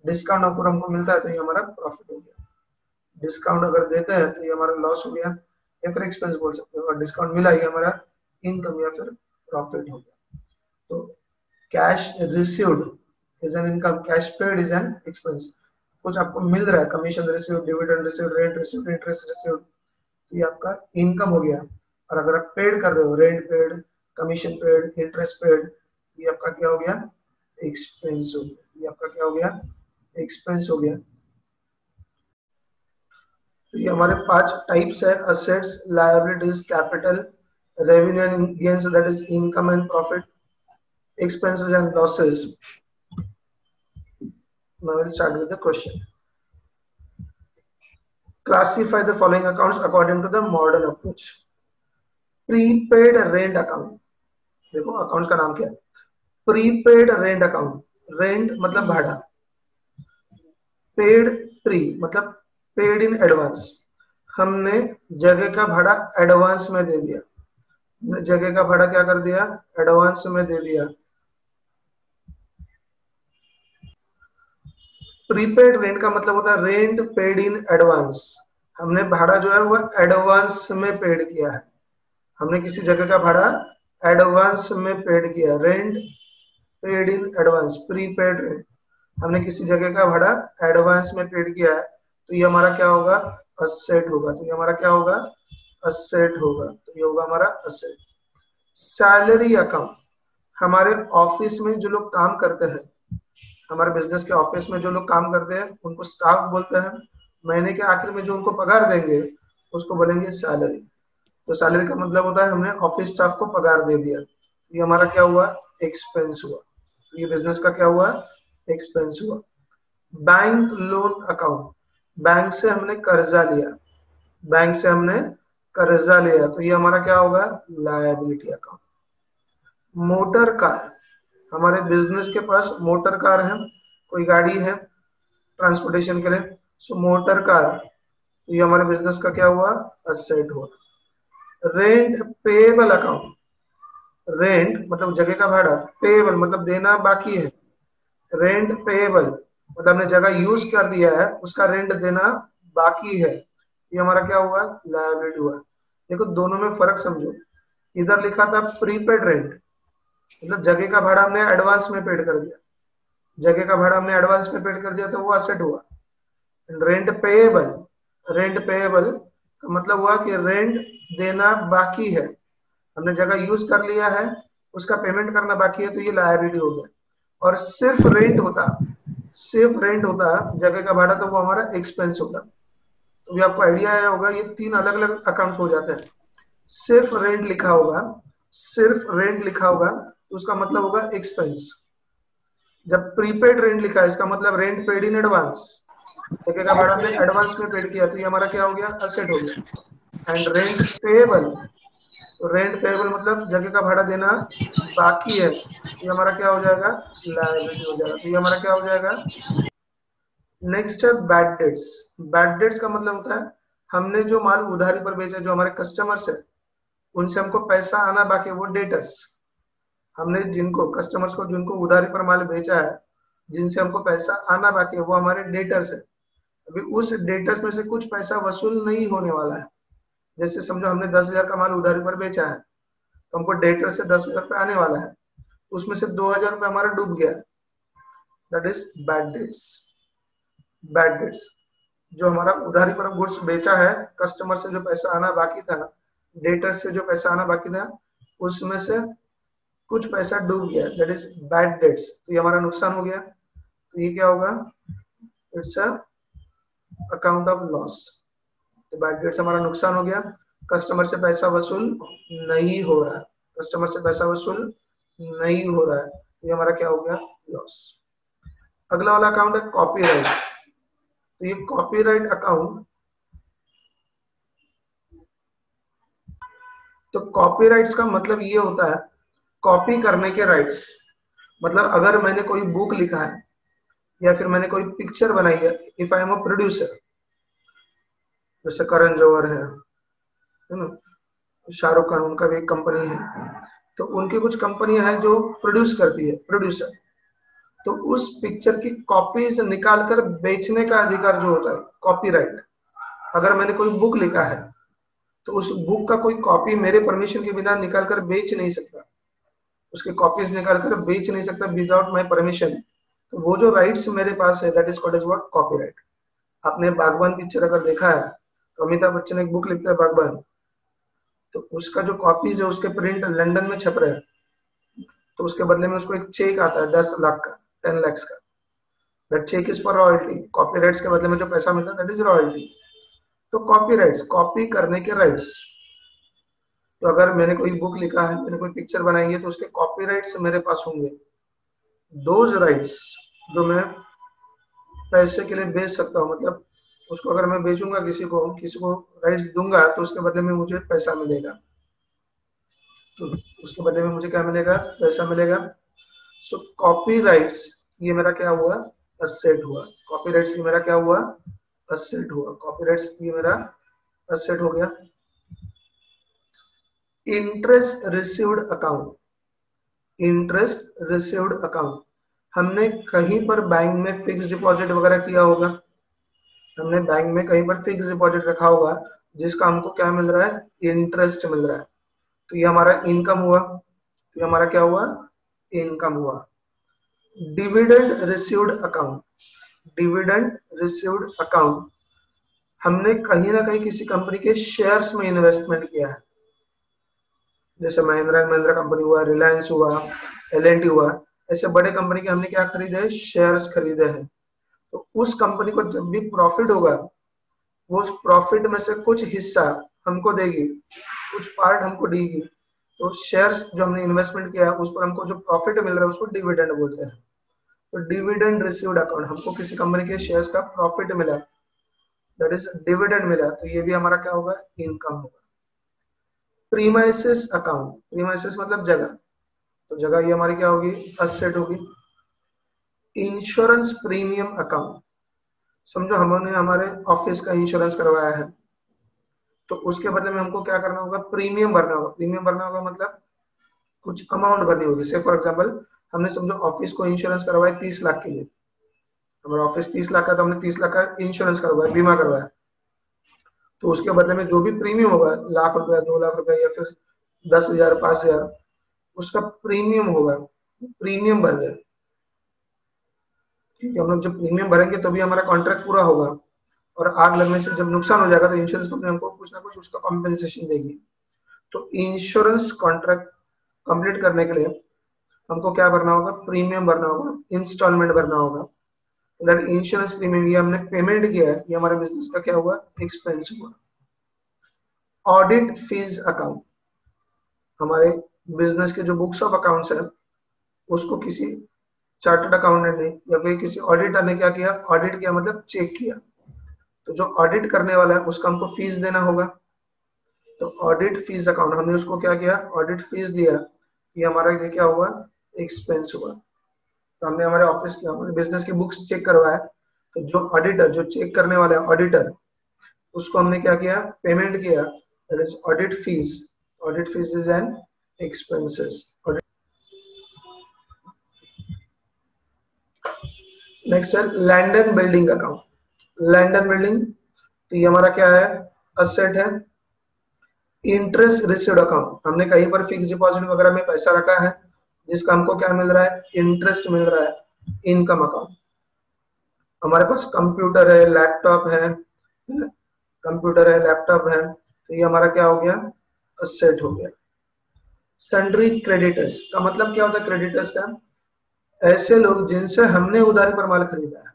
डिस्काउंट अगर हमको मिलता है तो ये हमारा प्रॉफिट हो गया। डिस्काउंट अगर देते हैं तो ये हमारा लॉस हो गया या फिर एक्सपेंस बोल सकते हो, और डिस्काउंट मिला ये हमारा इनकम या फिर प्रॉफिट हो गया। तो cash received is an income, cash paid is an expense. कुछ आपको मिल रहा है, commission received, dividend received, rent received, interest received, तो ये आपका इनकम हो गया। और अगर आप पेड कर रहे हो, rent paid, commission paid, interest paid, ये आपका क्या हो गया, एक्सपेंस हो गया। ये आपका क्या हो गया, एक्सपेंस हो गया। तो ये हमारे 5 टाइप्स है, assets, liabilities, capital, revenue and gains, that is income and profit, expenses and losses. Now we'll start with the question. Classify the following accounts according to the modern approach. Prepaid rent account. देखो accounts का नाम क्या है, prepaid rent account. Rent मतलब भाड़ा, paid pre मतलब paid in advance. हमने जगह का भाड़ा एडवांस में दे दिया, हमने जगह का भाड़ा क्या कर दिया, एडवांस में दे दिया। प्रीपेड रेंट का मतलब होता है रेंट पेड इन एडवांस। हमने भाड़ा जो है वो एडवांस में पेड किया है, हमने किसी जगह का भाड़ा एडवांस में पेड किया। Rent paid in advance, prepaid rent, हमने किसी जगह का भाड़ा एडवांस में पेड किया है, तो ये हमारा क्या होगा, असेट होगा। तो ये हमारा क्या होगा, असेट होगा। तो ये होगा हमारा असेट। सैलरी अकाउंट, हमारे ऑफिस में जो लोग काम करते हैं, हमारे बिजनेस के ऑफिस में जो लोग काम करते हैं उनको स्टाफ बोलते हैं। महीने के आखिर में जो उनको पगार देंगे उसको बोलेंगे सैलरी। तो सैलरी का मतलब होता है हमने ऑफिस स्टाफ को पगार दे दिया, ये हमारा क्या हुआ, एक्सपेंस हुआ। तो ये बिजनेस का क्या हुआ, एक्सपेंस हुआ। बैंक लोन अकाउंट, बैंक से हमने कर्जा लिया, बैंक से हमने कर्जा लिया, तो ये हमारा क्या होगा, लायबिलिटी अकाउंट। मोटर कार, हमारे बिजनेस के पास मोटर कार है, कोई गाड़ी है ट्रांसपोर्टेशन के लिए, सो मोटर कार, तो ये हमारे बिजनेस का क्या हुआ, असेट हुआ। रेंट पेएबल अकाउंट, रेंट मतलब जगह का भाड़ा, पेएबल मतलब देना बाकी है। रेंट पेएबल मतलब हमने जगह यूज कर दिया है, उसका रेंट देना बाकी है, ये हमारा क्या हुआ, लायबिलिटी हुआ। देखो दोनों में फर्क समझो, इधर लिखा था प्रीपेड रेंट, मतलब जगह का भाड़ा हमने एडवांस में पेड कर दिया, जगह का भाड़ा हमने एडवांस में पेड कर दिया तो वो असेट हुआ। रेंट पेएबल, रेंट पेएबल का मतलब हुआ कि रेंट देना बाकी है, हमने जगह यूज कर लिया है, उसका पेमेंट करना बाकी है, तो ये लायबिलिटी हो गया। और सिर्फ रेंट होता, सिर्फ रेंट होता जगह का भाड़ा, तो वो हमारा एक्सपेंस होता। तो भी आपको आइडिया आया होगा, ये तीन अलग अलग अकाउंट्स हो जाते हैं। सिर्फ रेंट लिखा होगा, सिर्फ रेंट लिखा होगा तो उसका मतलब होगा एक्सपेंस। जब प्रीपेड रेंट लिखा है इसका मतलब रेंट पेड इन एडवांस, जगह का भाड़ा हमने एडवांस में पेड किया, तो ये हमारा क्या हो गया, असेट हो गया। एंड रेंट पेएबल, तो रेंट पेएबल मतलब जगह का भाड़ा देना बाकी है, तो ये हमारा क्या हो जाएगा, लायबिलिटी हो जाएगा। तो ये हमारा क्या हो जाएगा। नेक्स्ट है बैड डेट्स। बैड डेट्स का मतलब होता है हमने जो माल उधारी पर बेचा, जो हमारे कस्टमर्स है उनसे हमको पैसा आना बाकी है, वो डेटर्स। हमने जिनको कस्टमर्स को जिनको उधारी पर माल बेचा है, जिनसे हमको पैसा आना बाकी है, वो हमारे डेटर्स है। अभी उस डेटर्स में से कुछ पैसा वसूल नहीं होने वाला है। जैसे समझो हमने 10,000 का माल उधारी पर बेचा है, तो हमको डेटर से 10,000 रुपये आने वाला है, उसमें से 2,000 रुपये हमारा डूब गया, that is bad debts. Bad debts, जो हमारा उधारी पर गुड्स बेचा है, कस्टमर से जो पैसा आना बाकी था, डेटर से जो पैसा आना बाकी था, उसमें से कुछ पैसा डूब गया, दैट इज बैड डेट्स। तो ये हमारा नुकसान हो गया, तो ये क्या होगा, it's a account of loss. तो बैड डेट्स हमारा नुकसान हो गया, कस्टमर से पैसा वसूल नहीं हो रहा है, कस्टमर से पैसा वसूल नहीं हो रहा है, तो ये हमारा क्या हो गया, लॉस। अगला वाला अकाउंट है कॉपीराइट। तो ये कॉपीराइट अकाउंट, तो कॉपीराइट्स का मतलब ये होता है कॉपी करने के राइट्स। मतलब अगर मैंने कोई बुक लिखा है या फिर मैंने कोई पिक्चर बनाई है, if I am a producer, जैसे करण जौहर है ना, शाहरुख खान, उनका भी एक कंपनी है, तो उनकी कुछ कंपनियां हैं जो प्रोड्यूस करती है, प्रोड्यूसर। तो उस पिक्चर की कॉपीज निकाल कर बेचने का अधिकार जो होता है, कॉपीराइट। अगर मैंने कोई बुक लिखा है तो उस बुक का कोई कॉपी मेरे परमिशन के बिना निकाल कर बेच नहीं सकता, उसके कॉपीज निकाल कर बेच नहीं सकता विदाउट माय परमिशन। तो वो जो राइट्स मेरे पास है, that is called as what, copyright. आपने बागबान पिक्चर अगर देखा है, तो अमिताभ बच्चन एक बुक लिखता है बागबान, तो उसका जो कॉपीज है उसके प्रिंट लंदन में छप रहे हैं, तो उसके बदले में उसको एक चेक आता है 10 लाख का, 10 lakhs का, that cheque is for royalty. Copyrights के बदले में जो पैसा मिलता है दैट इज रॉयल्टी। तो कॉपीराइट्स, कॉपी करने के राइट्स। तो अगर मैंने कोई बुक लिखा है, मैंने कोई पिक्चर बनाई है, तो उसके कॉपीराइट्स मेरे पास होंगे। दोज राइट्स जो मैं पैसे के लिए बेच सकता हूँ, मतलब उसको अगर मैं बेचूंगा किसी को राइट्स दूंगा, तो उसके बदले में मुझे पैसा मिलेगा। तो उसके बदले में मुझे क्या मिलेगा, पैसा मिलेगा। सो कॉपीराइट्स ये मेरा क्या हुआ, असेट हुआ। कॉपीराइट्स ये मेरा क्या हुआ, असेट हुआ। कॉपीराइट्स ये मेरा असेट हो गया। Interest received account, interest received account, हमने कहीं पर बैंक में फिक्स डिपॉजिट वगैरह किया होगा, हमने बैंक में कहीं पर फिक्स डिपॉजिट रखा होगा जिसका हमको क्या मिल रहा है, इंटरेस्ट मिल रहा है। तो ये हमारा इनकम हुआ, तो ये हमारा क्या हुआ, इनकम हुआ। Dividend received account, dividend received account, हमने कहीं ना कहीं किसी कंपनी के शेयर्स में इन्वेस्टमेंट किया है, जैसे महिंद्रा एंड महिंद्रा कंपनी हुआ, रिलायंस हुआ, L&T हुआ, ऐसे बड़े कंपनी के हमने क्या खरीदे, शेयर्स खरीदे हैं। तो उस कंपनी को जब भी प्रॉफिट होगा, वो उस प्रॉफिट में से कुछ हिस्सा हमको देगी, कुछ पार्ट हमको देगी। तो शेयर्स जो हमने इन्वेस्टमेंट किया उस पर हमको जो प्रॉफिट मिल रहा है उसको डिविडेंड बोलते हैं। तो डिविडेंड रिसीव्ड अकाउंट, हमको किसी कंपनी के शेयर्स का प्रॉफिट मिला, दैट इज डिविडेंड मिला, तो ये भी हमारा क्या होगा, इनकम होगा। प्रीमाइसेस अकाउंट, प्रीमाइसेस मतलब जगह, तो जगह ये हमारी क्या होगी, असेट होगी। इंश्योरेंस प्रीमियम अकाउंट, समझो हमने हमारे ऑफिस का इंश्योरेंस करवाया है, तो उसके बदले में हमको क्या करना होगा, प्रीमियम भरना होगा। प्रीमियम भरना होगा मतलब कुछ अमाउंट भरनी होगी। से फॉर एग्जांपल हमने समझो ऑफिस को इंश्योरेंस करवाया 30 लाख के लिए, हमारा ऑफिस 30 लाख का, तो हमने 30 लाख का इंश्योरेंस करवाया, बीमा करवाया। तो उसके बदले में जो भी प्रीमियम होगा, लाख रुपया, 2 लाख रुपया या फिर 10,000, 5,000, उसका प्रीमियम होगा, प्रीमियम भर गया। ठीक है, हम लोग जब प्रीमियम भरेंगे तो भी हमारा कॉन्ट्रैक्ट पूरा होगा, और आग लगने से जब नुकसान हो जाएगा तो इंश्योरेंस कंपनी हमको कुछ ना कुछ उसका कॉम्पेंसेशन देगी। तो इंश्योरेंस कॉन्ट्रैक्ट कंप्लीट करने के लिए हमको क्या भरना होगा, प्रीमियम भरना होगा, इंस्टॉलमेंट भरना होगा। दैट इंश्योरेंस प्रीमियम ये हमने पेमेंट किया है, ये हमारे बिजनेस का क्या हुआ, एक्सपेंस हुआ। ऑडिट फीस अकाउंट, हमारे बिजनेस के जो बुक्स ऑफ अकाउंट्स है उसको किसी चार्टर्ड अकाउंटेंट ने या फिर किसी ऑडिटर ने क्या किया, ऑडिट किया मतलब चेक किया। तो जो ऑडिट करने वाला है उसका हमको फीस देना होगा। तो ऑडिट फीस अकाउंट, हमने उसको क्या किया, ऑडिट फीस दिया, ये हमारा ये क्या हुआ, एक्सपेंस हुआ। तो हमने हमारे ऑफिस के, हमारे बिजनेस की बुक्स चेक करवाया, तो जो ऑडिटर, जो चेक करने वाला है ऑडिटर, उसको हमने क्या किया, पेमेंट किया, that is audit fees. Audit fees is an expenses. Next है land and building account. Land and building, तो ये हमारा क्या है, असेट है। इंटरेस्ट रिसीव्ड अकाउंट, हमने कहीं पर फिक्स डिपॉजिट वगैरह में पैसा रखा है जिसका हमको क्या मिल रहा है, इंटरेस्ट मिल रहा है, इनकम अकाउंट। हमारे पास कंप्यूटर है, लैपटॉप है, कंप्यूटर है, लैपटॉप है, तो ये हमारा क्या हो गया, असेट हो गया। सन्ड्री क्रेडिटर्स का मतलब क्या होता है, क्रेडिटर्स का ऐसे लोग जिनसे हमने उधारी पर माल खरीदा है।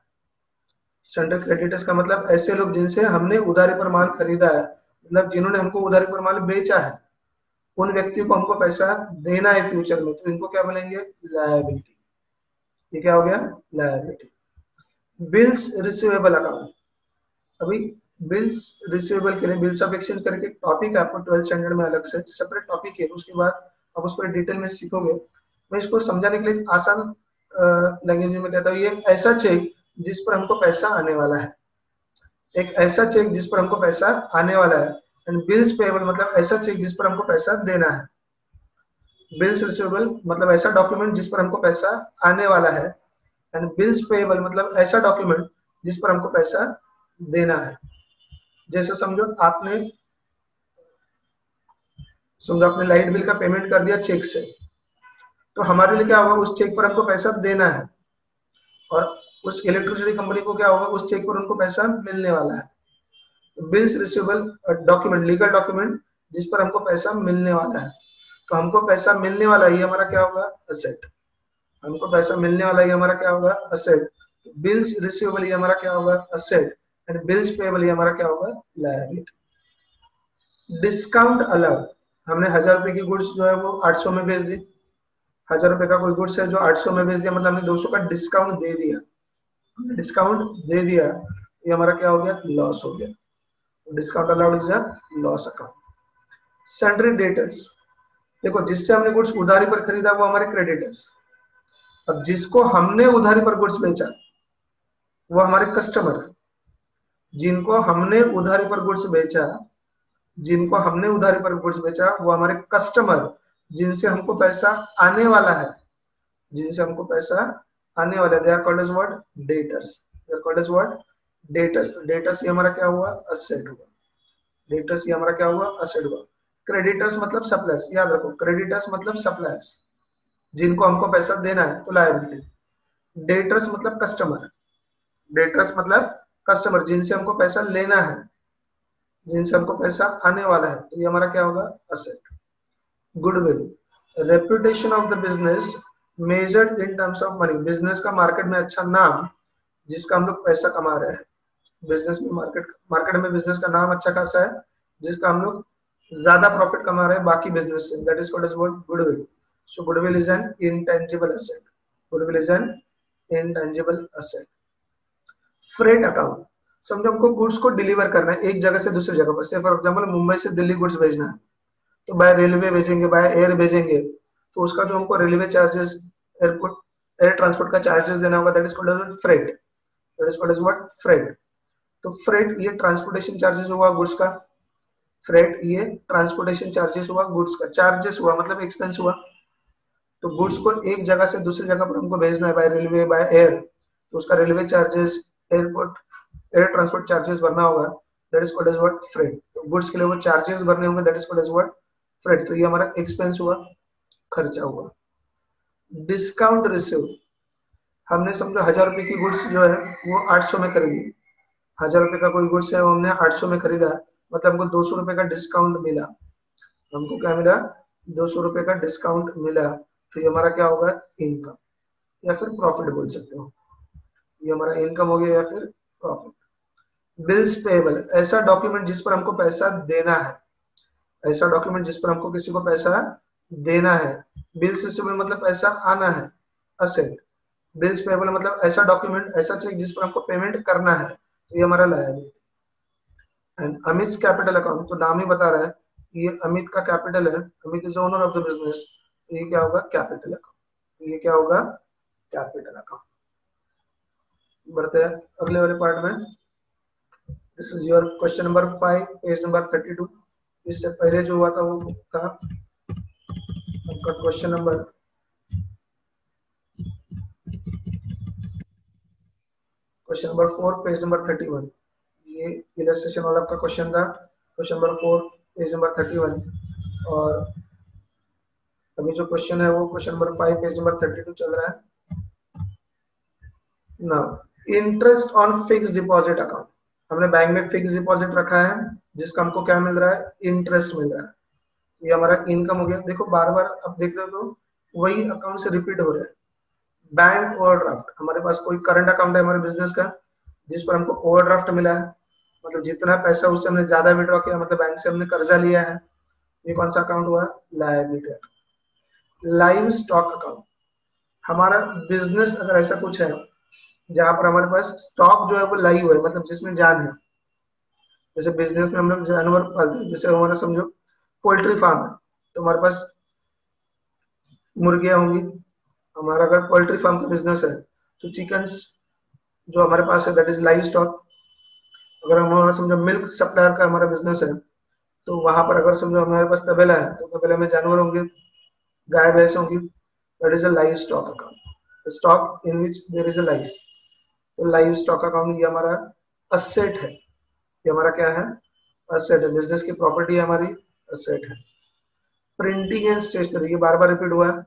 सन्ड्री क्रेडिटर्स का मतलब ऐसे लोग जिनसे हमने उधारी पर माल खरीदा है, मतलब जिन्होंने हमको उधारी पर माल बेचा है, उन व्यक्तियों को हमको पैसा देना है फ्यूचर में, तो इनको क्या बोलेंगे, लायबिलिटी। ये क्या हो गया, लायबिलिटी। बिल्स रिसीवेबल अकाउंट, अभी बिल्स रिसीवेबल के लिए बिल्स ऑफ एक्सचेंज करके टॉपिक है आपको 12th स्टैंडर्ड में अलग से सेपरेट टॉपिक है, उसके बाद आप उस पर डिटेल में सीखोगे। मैं इसको समझाने के लिए आसान लैंग्वेज में कहता हूँ, ये ऐसा चेक जिस पर हमको पैसा आने वाला है, एक ऐसा चेक जिस पर हमको पैसा आने वाला है। एंड बिल्स पेएबल मतलब ऐसा चेक जिस पर हमको पैसा देना है। बिल्स रिसीवेबल मतलब ऐसा डॉक्यूमेंट जिस पर हमको पैसा आने वाला है, एंड बिल्स पेएबल मतलब ऐसा डॉक्यूमेंट जिस पर हमको पैसा देना है। जैसे समझो आपने लाइट बिल का पेमेंट कर दिया चेक से, तो हमारे लिए क्या होगा, उस चेक पर हमको पैसा देना है, और उस इलेक्ट्रिसिटी कंपनी को क्या होगा, उस चेक पर उनको पैसा मिलने वाला है। Bills receivable document, legal document जिस पर हमको पैसा मिलने वाला है, तो हमको पैसा मिलने वाला है, ये हमारा क्या होगा, असेट। हमको पैसा मिलने वाला है, ये हमारा क्या होगा, असेट। बिल्स रिसीवेबल ये हमारा क्या होगा, असेट, एंड बिल्स पेएबल ये हमारा क्या होगा, लायबिलिटी। डिस्काउंट अलाउड, हमने 1,000 रुपए की गुड्स जो है वो 800 में बेच दी। 1,000 रुपए का कोई गुड्स है जो 800 में बेच दिया, मतलब हमने 200 का डिस्काउंट दे दिया, डिस्काउंट दे दिया, ये हमारा क्या हो गया, लॉस हो गया। Discount allowed is a loss account. Sundry debtors, देखो जिससे हमने गुड्स उधारी पर खरीदा वो हमारे क्रेडिटर्स। अब जिसको हमने उधारी पर गुड्स बेचा वो हमारे कस्टमर। जिनको हमने उधारी पर गुड्स बेचा जिनको हमने उधारी पर गुड्स बेचा वो हमारे कस्टमर, जिनसे हमको पैसा आने वाला है, जिनसे हमको पैसा आने वाला है, they are called as what, debtors. They are called as what, debtors. तो डेटर्स ये हमारा क्या हुआ, असेट हुआ। डेटर्स ये हमारा क्या हुआ, असेट हुआ। क्रेडिटर्स मतलब सप्लायर्स, याद रखो क्रेडिटर्स मतलब सप्लायर्स, जिनको हमको पैसा देना है तो लायबिलिटी। डेटर्स मतलब कस्टमर, डेटर्स मतलब कस्टमर जिनसे हमको पैसा लेना है, जिनसे हमको पैसा आने वाला है, तो ये हमारा क्या होगा, asset. Goodwill, reputation of the business measured in terms of money. Business का मार्केट में अच्छा नाम, जिसका हम लोग पैसा कमा रहे हैं। बिजनेस में मार्केट में बिजनेस का नाम अच्छा खासा है, जिसका हम लोग ज्यादा प्रॉफिट कमा रहे हैं बाकी बिजनेस से, that is called as what, goodwill. So goodwill is an intangible asset. Goodwill is an intangible asset. Freight account, समझो हमको गुड्स को डिलीवर करना है एक जगह से दूसरी जगह पर, से फॉर एग्जांपल मुंबई से दिल्ली गुड्स भेजना है, तो बाय रेलवे भेजेंगे, बाय एयर भेजेंगे, तो उसका जो हमको railway charges, airport air transport का चार्जेस देना होगा, that is called as freight. That is called as what, freight. तो फ्रेट ये ट्रांसपोर्टेशन चार्जेस हुआ गुड्स का, फ्रेट ये ट्रांसपोर्टेशन चार्जेस हुआ गुड्स का, चार्जेस हुआ मतलब एक्सपेंस हुआ। तो गुड्स को एक जगह से दूसरी जगह पर हमको भेजना है बाय रेलवे बाय एयर, तो उसका railway charges, airport air transport charges भरना होगा, that is called as what, freight. तो गुड्स के लिए वो चार्जेस भरने होंगे, that is called as what, freight. तो ये हमारा एक्सपेंस हुआ, खर्चा हुआ। डिस्काउंट रिसीव, हमने समझो 1000 रुपए की गुड्स जो है वो 800 में खरीदी, 1000 रुपए का कोई गुड्स है वो हमने 800 में खरीदा, मतलब हमको 200 रुपए का डिस्काउंट मिला। हमको क्या मिला, 200 रुपए का डिस्काउंट मिला। तो ये हमारा क्या होगा, इनकम या फिर प्रॉफिट बोल सकते हो। ये हमारा इनकम हो गया या फिर प्रॉफिट। बिल्स पेएबल, ऐसा डॉक्यूमेंट जिस पर हमको पैसा देना है, ऐसा डॉक्यूमेंट जिस पर हमको किसी को पैसा देना है। बिल्स रिसीवेबल मतलब पैसा आना है, असेट। बिल्स पेएबल मतलब ऐसा डॉक्यूमेंट, ऐसा चेक जिस पर हमको पेमेंट करना है, तो ये हमारा liability. And Amit capital account, तो नाम ही बता रहा है ये अमित का कैपिटल है, Amit is owner of the business, तो ये क्या होगा, कैपिटल अकाउंट। ये क्या होगा, कैपिटल अकाउंट। बढ़ते हैं अगले वाले पार्ट में। This is your question number 5 page number 32। इससे पहले जो हुआ था वो था आपका क्वेश्चन नंबर 4 पेज नंबर 31। ये इलस्ट्रेशन वाला आपका क्वेश्चन था, क्वेश्चन नंबर 4 पेज नंबर 31। और अभी जो क्वेश्चन है वो क्वेश्चन नंबर 5 पेज नंबर 32 चल रहा है ना। Interest on fix deposit account, हमने बैंक में फिक्स डिपॉजिट रखा है जिसका हमको क्या मिल रहा है, इंटरेस्ट मिल रहा है। ये हमारा इनकम हो गया। देखो बार बार आप देख रहे हो तो वही अकाउंट से रिपीट हो रहा है। बैंक ओवरड्राफ्ट, हमारे पास कोई करंट अकाउंट है हमारे बिजनेस का जिस पर हमको ओवरड्राफ्ट मिला है, मतलब जितना पैसा उससे हमने ज्यादा विड्रॉ किया, मतलब बैंक से हमने कर्जा लिया है, ये कौन सा अकाउंट हुआ, लायबिलिटी। लाइव स्टॉक अकाउंट, हमारा बिजनेस अगर ऐसा कुछ है जहां पर हमारे पास स्टॉक जो है वो लाइव है, मतलब जिसमें जान है, जैसे बिजनेस में हम लोग जानवर पालते हैं, जैसे हमारा समझो पोल्ट्री फार्म है, तो हमारे पास मुर्गियां होंगी। हमारा अगर पोल्ट्री फार्म का बिजनेस है तो चिकन्स जो हमारे पास है दैट इज लाइव स्टॉक। अगर हमारा समझो मिल्क सप्लायर का हमारा बिजनेस है, तो वहां पर अगर समझो हमारे पास तबेला है तो तबेला में जानवर होंगे, गाय भैंस होंगी, that is a live stock account, stock in which there is a life. तो लाइव स्टॉक अकाउंट ये हमारा असेट है, ये हमारा क्या है, असेट है। बिजनेस की प्रॉपर्टी हमारी असेट है। प्रिंटिंग एंड स्टेशनरी, ये बार बार रिपीट हुआ है।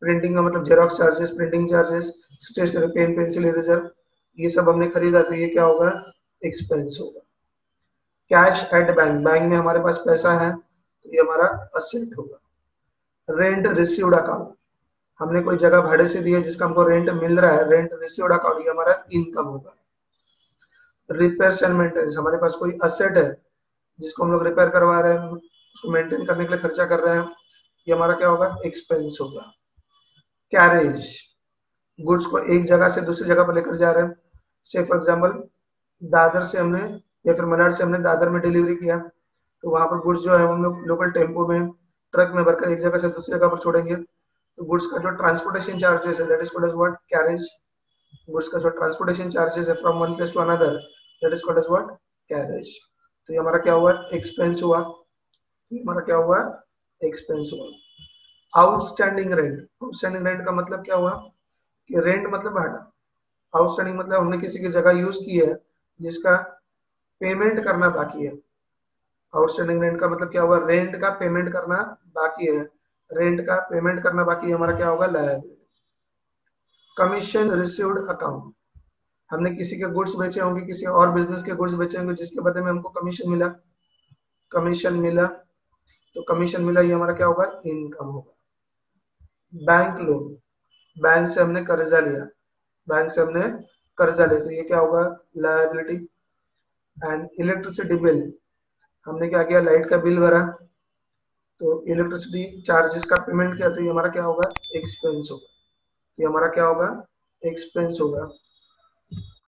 प्रिंटिंग का मतलब xerox charges, printing charges, stationery pen pencil eraser, ये सब हमने खरीदा तो ये क्या होगा, एक्सपेंस होगा। कैश एट बैंक, बैंक में हमारे पास पैसा है तो ये हमारा असेट होगा। रेंट रिसीव्ड अकाउंट, हमने कोई जगह भाड़े से दी है जिसका हमको रेंट मिल रहा है, रेंट रिसीव्ड अकाउंट ये हमारा इनकम होगा। रिपेयर एंड मेंटेनेंस, हमारे पास कोई असेट है जिसको हम लोग रिपेयर करवा रहे हैं, उसको मेंटेन करने के लिए खर्चा कर रहे हैं, ये हमारा क्या होगा, एक्सपेंस होगा। कैरेज, गुड्स को एक जगह से दूसरी जगह पर लेकर जा रहे हैं, से फॉर एग्जांपल दादर से हमने या फिर मलाड से हमने दादर में डिलीवरी किया, तो वहां पर गुड्स जो है हम लोग लोकल टेम्पो में ट्रक में भरकर एक जगह से दूसरी जगह पर छोड़ेंगे तो गुड्स का जो ट्रांसपोर्टेशन चार्जेस है that is called as what, carriage. Goods का जो ट्रांसपोर्टेशन चार्जेस है from one place to another that is called as what, carriage. तो ये हमारा क्या हुआ, एक्सपेंस हुआ। ये हमारा क्या हुआ, एक्सपेंस हुआ। आउटस्टैंडिंग रेंट, आउटस्टैंडिंग रेंट का मतलब क्या हुआ कि रेंट मतलब भाड़ा, आउटस्टैंडिंग मतलब हमने किसी की जगह यूज की है जिसका पेमेंट करना बाकी है। आउटस्टैंडिंग रेंट का मतलब क्या हुआ, रेंट का पेमेंट करना बाकी है, रेंट का पेमेंट करना बाकी है, हमारा क्या होगा, लायबिलिटी। कमीशन रिसीव्ड अकाउंट, हमने किसी के गुड्स बेचे होंगे, किसी और बिजनेस के गुड्स बेचे होंगे जिसके बदले में हमको कमीशन मिला, कमीशन मिला, तो कमीशन मिला, ये हमारा क्या होगा, इनकम होगा। बैंक लोन, बैंक से हमने कर्जा लिया, बैंक से हमने कर्जा लिया, तो ये क्या होगा, लायबिलिटी। एंड इलेक्ट्रिसिटी बिल, हमने क्या किया, लाइट का बिल भरा, तो इलेक्ट्रिसिटी चार्जेस का पेमेंट किया, तो ये हमारा क्या होगा, एक्सपेंस होगा। ये हमारा क्या होगा, एक्सपेंस होगा।